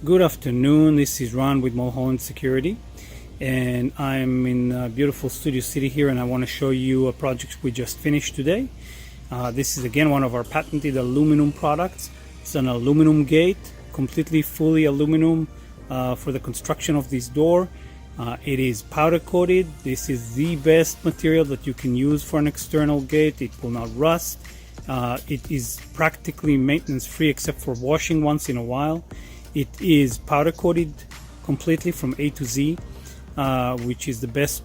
Good afternoon, this is Ron with Mulholland Security, and I'm in beautiful Studio City here, and I want to show you a project we just finished today. This is again one of our patented aluminum products. It's an aluminum gate, completely fully aluminum for the construction of this door. It is powder coated. This is the best material that you can use for an external gate. It will not rust. It is practically maintenance free except for washing once in a while. It is powder coated completely from A to Z, which is the best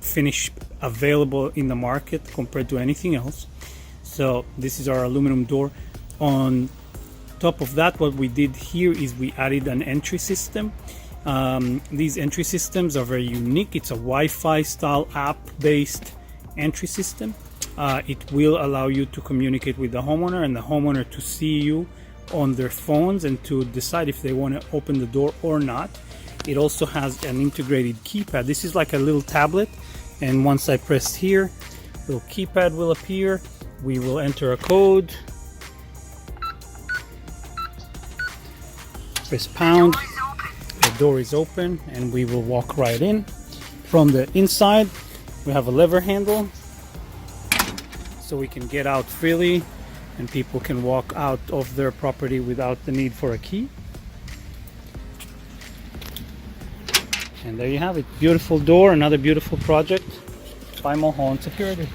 finish available in the market compared to anything else. So this is our aluminum door. On top of that, what we did here is we added an entry system. These entry systems are very unique. It's a Wi-Fi style app-based entry system. It will allow you to communicate with the homeowner and the homeowner to see you on their phones and to decide if they want to open the door or not. It also has an integrated keypad. This is like a little tablet, and once I press here, a little keypad will appear. We will enter a code, press pound, the door is open, and we will walk right in. From the inside we have a lever handle so we can get out freely and people can walk out of their property without the need for a key. And there you have it. Beautiful door, another beautiful project by Mulholland Security.